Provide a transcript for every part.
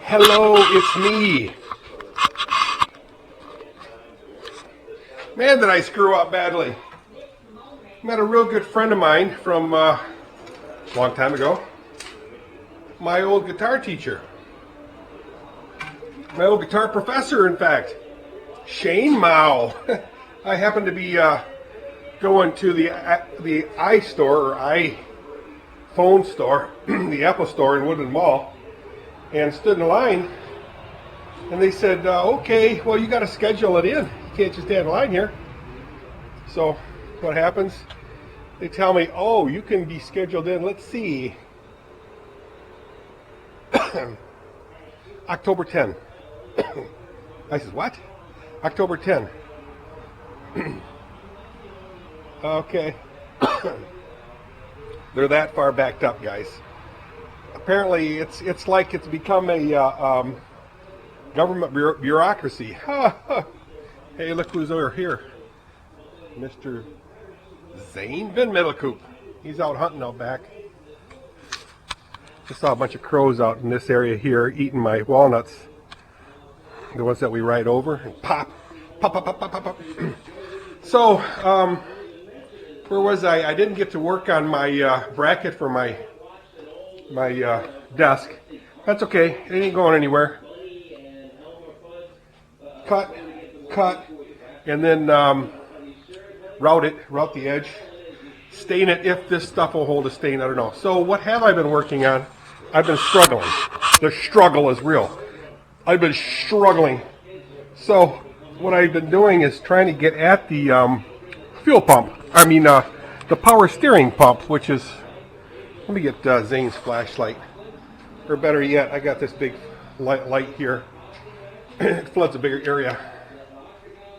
Hello, it's me. Man, did I screw up badly. Met a real good friend of mine from a long time ago. My old guitar teacher. My old guitar professor, in fact. Shane Mouw. I happened to be going to the iStore or iPhone store, the Apple store in Woodland Mall, and stood in line. And they said, okay, well, you got to schedule it in. You can't just stand in line here. So what happens? They tell me, oh, you can be scheduled in, let's see, October 10. I said, what? October 10. Okay. They're that far backed up, guys. Apparently, it's like it's become a government bureaucracy. Hey, look who's over here. Mr. Zane Van Middelkoop. He's out hunting out back. Just saw a bunch of crows out in this area here eating my walnuts. The ones that we ride over and pop, pop, pop, pop, pop, pop, pop. So, where was I? I didn't get to work on my bracket for my desk. That's okay. It ain't going anywhere. Cut, and then route the edge, stain it if this stuff will hold a stain. I don't know. So what have I been working on? I've been struggling. The struggle is real. I've been struggling. So what I've been doing is trying to get at the fuel pump. I mean the power steering pump, which is, let me get Zane's flashlight. Or better yet, I got this big light here. It floods a bigger area.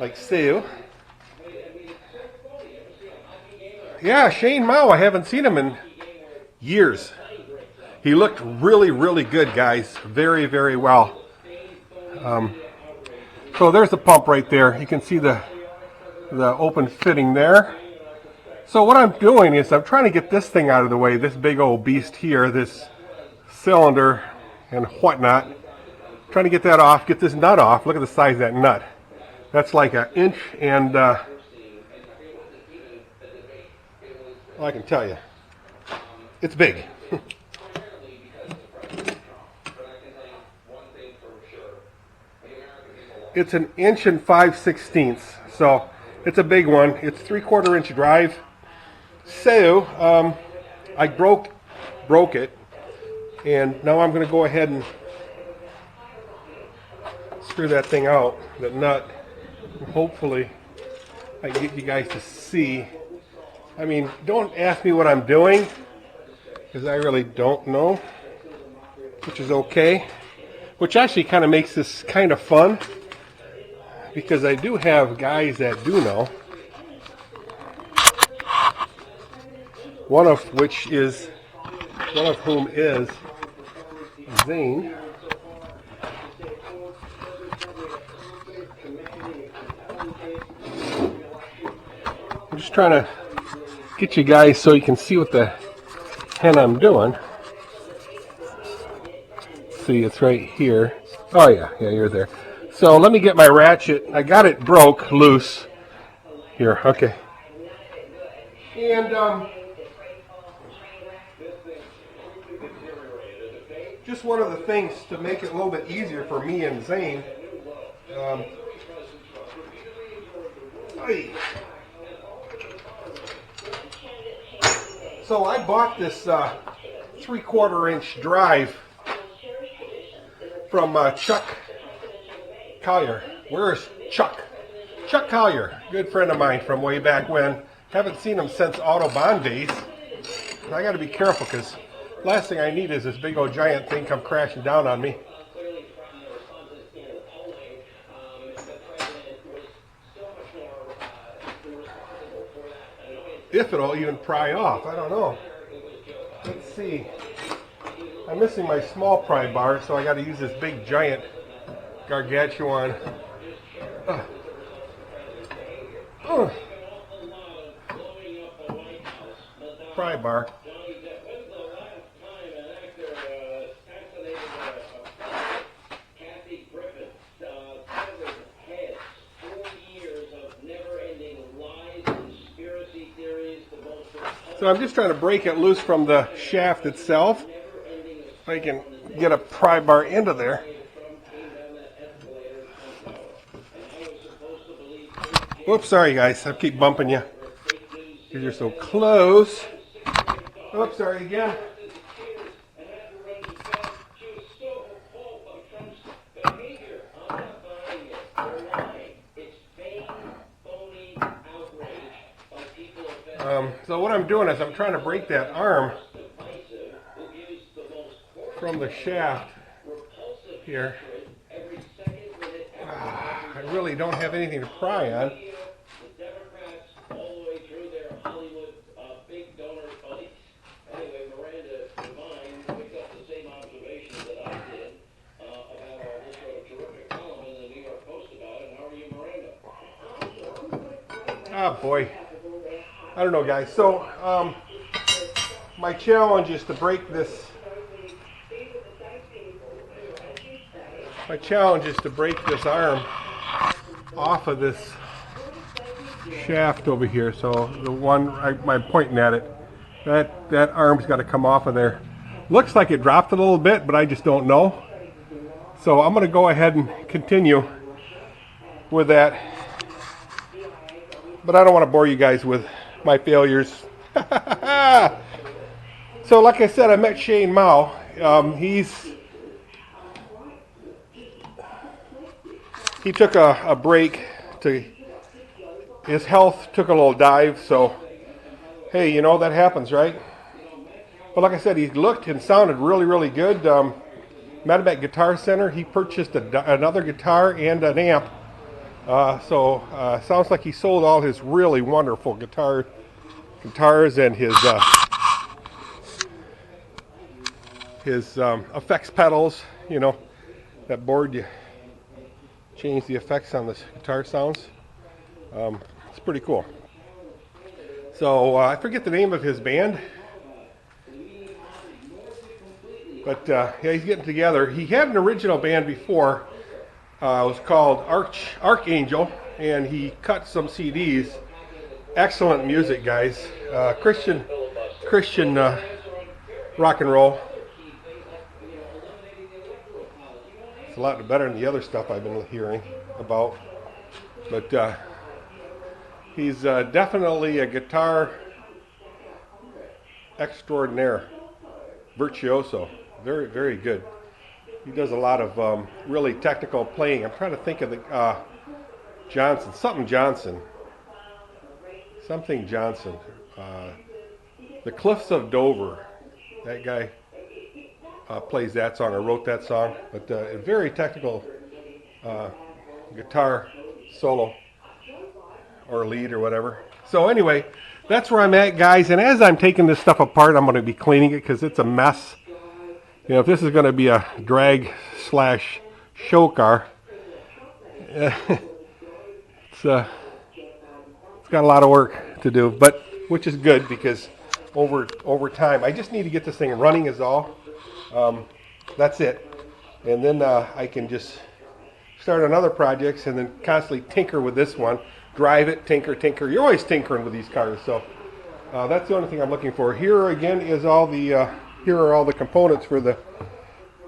Like so. Yeah, Shane Mouw, I haven't seen him in years. He looked really, really good, guys. Very, very well. So there's the pump right there. You can see the open fitting there. So what I'm doing is I'm trying to get this thing out of the way, this big old beast here, this cylinder and whatnot. Trying to get that off, get this nut off. Look at the size of that nut. That's like an inch and, well, I can tell you, it's big. It's an inch and 5/16, so it's a big one. It's 3/4 inch drive. So I broke it, and now I'm going to go ahead and screw that thing out, that nut. Hopefully I can get you guys to see. I mean, don't ask me what I'm doing, because I really don't know, which is okay. Which actually kind of makes this kind of fun, because I do have guys that do know. One of whom is Zane. I'm just trying to get you guys so you can see what the hell I'm doing. See, it's right here. Oh yeah, you're there. So let me get my ratchet. I got it broke loose here. Okay. And just one of the things to make it a little bit easier for me and Zane. So I bought this 3/4 inch drive from Chuck Collier. Where's Chuck? Chuck Collier, good friend of mine from way back when. Haven't seen him since Autobahn days. I got to be careful, because last thing I need is this big old giant thing come crashing down on me. If it'll even pry off, I don't know. Let's see. I'm missing my small pry bar, so I got to use this big giant gargantuan pry bar. So I'm just trying to break it loose from the shaft itself. If I can get a pry bar into there. Whoops, sorry guys, I keep bumping you because you're so close. Oops, sorry again. So what I'm doing is I'm trying to break that arm from the shaft here. I really don't have anything to pry on. Oh boy. I don't know guys. So my challenge is to break this. My challenge is to break this arm off of this shaft over here. So the one I'm pointing at it, that arm's got to come off of there. Looks like it dropped a little bit, but I just don't know. So I'm going to go ahead and continue with that. But I don't want to bore you guys with my failures. So like I said, I met Mouw. He took a break. His health took a little dive, so hey, you know, that happens, right? But like I said, he looked and sounded really, really good. Met him at Guitar Center. He purchased another guitar and an amp. Sounds like he sold all his really wonderful guitars and his effects pedals. You know, that board you change the effects on the guitar sounds. It's pretty cool. So I forget the name of his band, but yeah, he's getting together. He had an original band before. It was called Archangel, and he cut some CDs. Excellent music, guys. Christian rock and roll. It's a lot better than the other stuff I've been hearing about. But he's definitely a guitar extraordinaire, virtuoso. Very, very good. He does a lot of really technical playing. I'm trying to think of the something Johnson. The Cliffs of Dover. That guy plays that song, or wrote that song. But a very technical guitar solo or lead or whatever. So anyway, that's where I'm at, guys. And as I'm taking this stuff apart, I'm going to be cleaning it because it's a mess. You know, if this is going to be a drag / show car, it's got a lot of work to do, but which is good because over time, I just need to get this thing running is all. That's it, and then I can just start on other projects and then constantly tinker with this one, drive it, tinker. You're always tinkering with these cars, so that's the only thing I'm looking for. Here again is all the. Here are all the components for the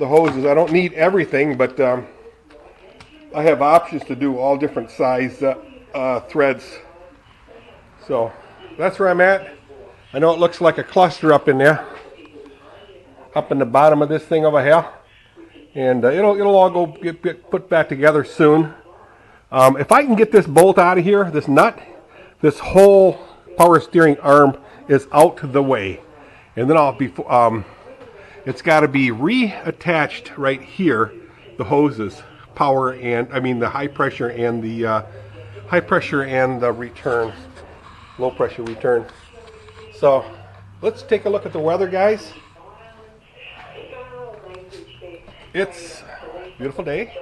hoses. I don't need everything, but I have options to do all different size threads. So that's where I'm at. I know it looks like a cluster up in there, up in the bottom of this thing over here, and it'll all go get put back together soon. If I can get this bolt out of here, this nut, this whole power steering arm is out the way. And then it's got to be reattached right here, the hoses, the high pressure and the return, low pressure return. So let's take a look at the weather, guys. It's a beautiful day,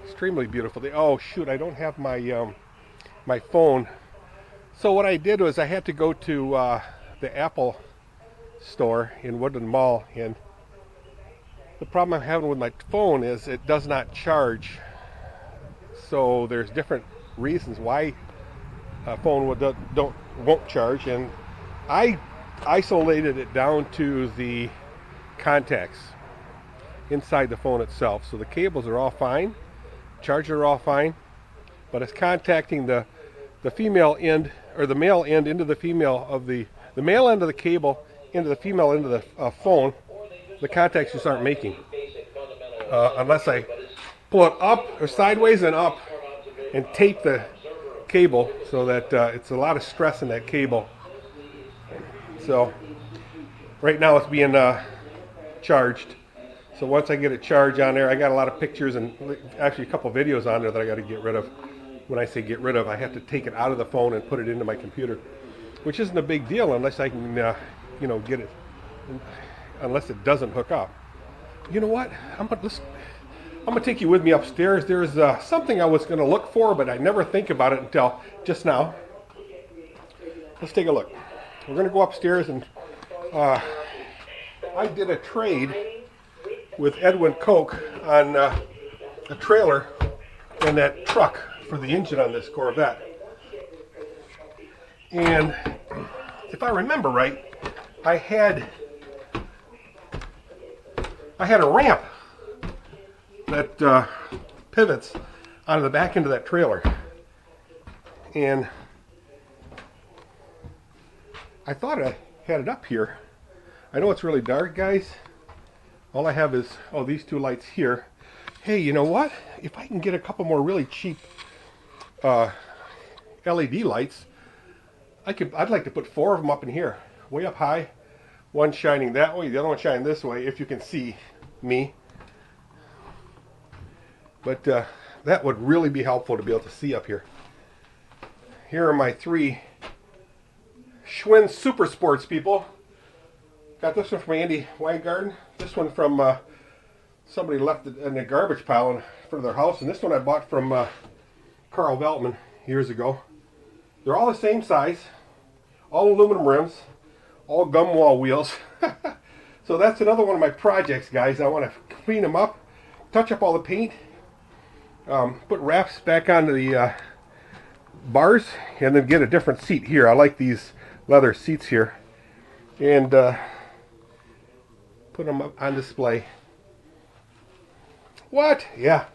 extremely beautiful day. Oh shoot, I don't have my my phone. So what I did was I had to go to the Apple store in Woodland Mall, and the problem I'm having with my phone is it does not charge. So there's different reasons why phone won't charge, and I isolated it down to the contacts inside the phone itself. So the cables are all fine, chargers are all fine, but it's contacting the female end, or the male end into the female of the male end of the cable into the female end of the phone. The contacts just aren't making unless I pull it up or sideways and up and tape the cable so that it's a lot of stress in that cable. So right now it's being charged. So once I get it charged on there, I got a lot of pictures and actually a couple videos on there that I got to get rid of. When I say get rid of, I have to take it out of the phone and put it into my computer, which isn't a big deal unless I can, get it, unless it doesn't hook up. You know what? I'm gonna take you with me upstairs. There's something I was gonna look for, but I never think about it until just now. Let's take a look. We're gonna go upstairs, and I did a trade with Edwin Koch on a trailer and that truck for the engine on this Corvette. And if I remember right, I had a ramp that pivots out of the back end of that trailer. And I thought I had it up here. I know it's really dark, guys. All I have is, these two lights here. Hey, you know what? If I can get a couple more really cheap LED lights, I'd like to put 4 of them up in here, way up high. One shining that way, the other one shining this way, if you can see me. But that would really be helpful to be able to see up here. Here are my 3 Schwinn Super Sports, people. Got this one from Andy Weingarten. This one from somebody left it in the garbage pile in front of their house. And this one I bought from Carl Veltman years ago. They're all the same size. All aluminum rims. All gum wall wheels. So that's another one of my projects, guys. I want to clean them up. Touch up all the paint. Put wraps back onto the bars. And then get a different seat here. I like these leather seats here. And put them up on display. What? Yeah.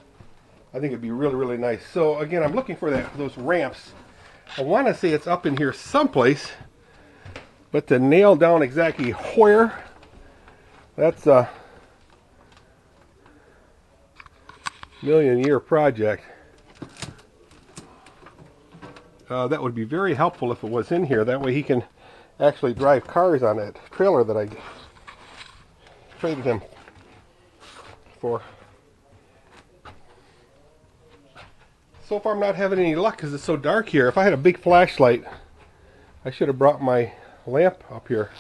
I think it'd be really, really nice. So again, I'm looking for those ramps. I want to say it's up in here someplace, but to nail down exactly where, that's a million-year project. That would be very helpful if it was in here. That way he can actually drive cars on that trailer that I traded him for. So far I'm not having any luck because it's so dark here. If I had a big flashlight, I should have brought my lamp up here.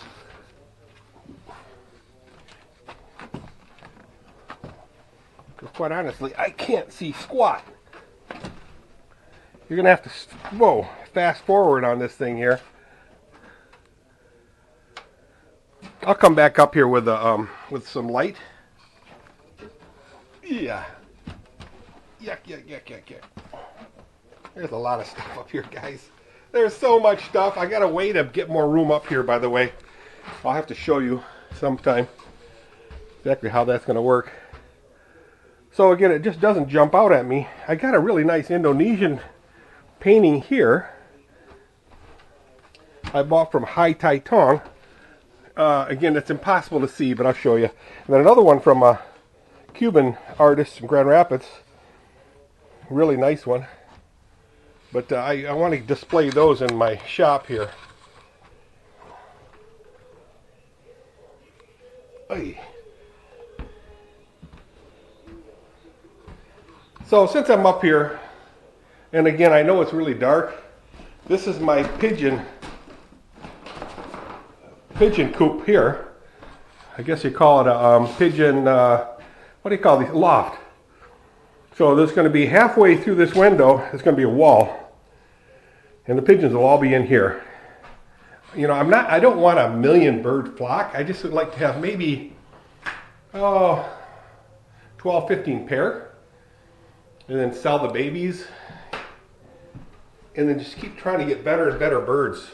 Because quite honestly, I can't see squat. You're going to have to, fast forward on this thing here. I'll come back up here with some light. Yeah. Yuck. There's a lot of stuff up here, guys. There's so much stuff. I got a way to get more room up here, by the way. I'll have to show you sometime exactly how that's going to work. So again, it just doesn't jump out at me. I got a really nice Indonesian painting here. I bought from Hai Tai Tong. Again, it's impossible to see, but I'll show you. And then another one from a Cuban artist from Grand Rapids. Really nice one. But I want to display those in my shop here. Oy. So since I'm up here, and again I know it's really dark, this is my pigeon coop here. I guess you call it a pigeon, what do you call these? Loft. So there's going to be halfway through this window, there's going to be a wall. And the pigeons will all be in here. You know, I don't want a million bird flock. I just would like to have maybe 12, 15 pair. And then sell the babies. and then just keep trying to get better and better birds.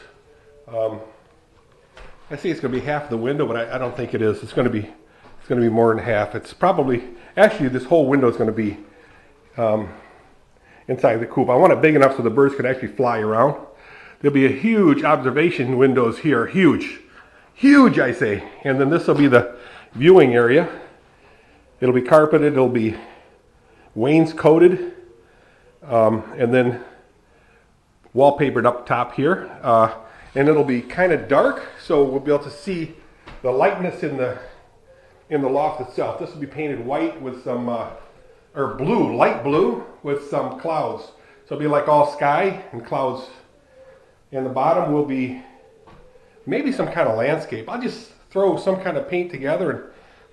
I see it's going to be half the window, but I don't think it is. It's going to be more than half. It's probably, actually this whole window is going to be inside the coop. I want it big enough so the birds can actually fly around. There'll be a huge observation windows here, huge, huge I say. And then this will be the viewing area. It'll be carpeted, it'll be wainscoted, and then wallpapered up top here. And it'll be kind of dark, so we'll be able to see the lightness in the loft itself. This will be painted white with some, or blue, light blue with some clouds. So it'll be like all sky and clouds. And the bottom will be maybe some kind of landscape. I'll just throw some kind of paint together and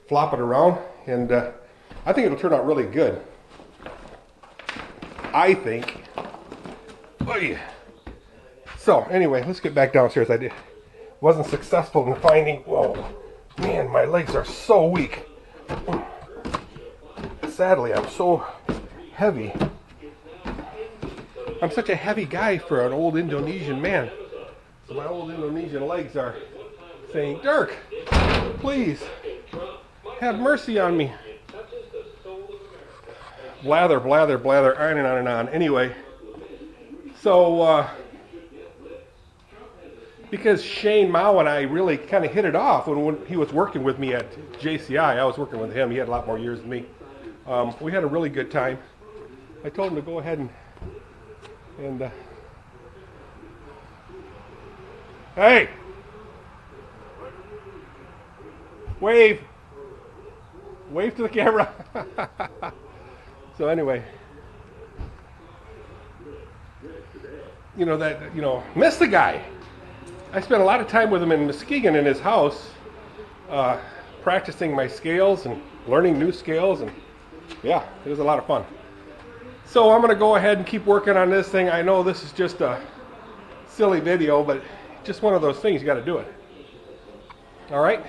flop it around. And I think it'll turn out really good. I think. Oh yeah. So anyway, let's get back downstairs. I wasn't successful in finding, whoa, man, my legs are so weak. Sadly, I'm so heavy. I'm such a heavy guy for an old Indonesian man. So my old Indonesian legs are saying, Dirk, please, have mercy on me. Blather, blather, blather, on and on and on. Anyway, so, because Mouw and I really kind of hit it off when he was working with me at JCI. I was working with him. He had a lot more years than me. We had a really good time. I told him to go ahead and hey, wave to the camera. So anyway, miss the guy. I spent a lot of time with him in Muskegon in his house, practicing my scales and learning new scales, and yeah, it was a lot of fun. So I'm going to go ahead and keep working on this thing. I know this is just a silly video, but just one of those things, you got to do it. All right?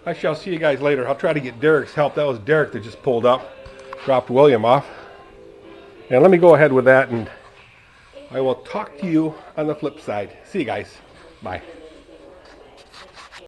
I shall see you guys later. I'll try to get Derek's help. That was Dirk that just pulled up, dropped William off. And let me go ahead with that, and I will talk to you on the flip side. See you guys. Bye.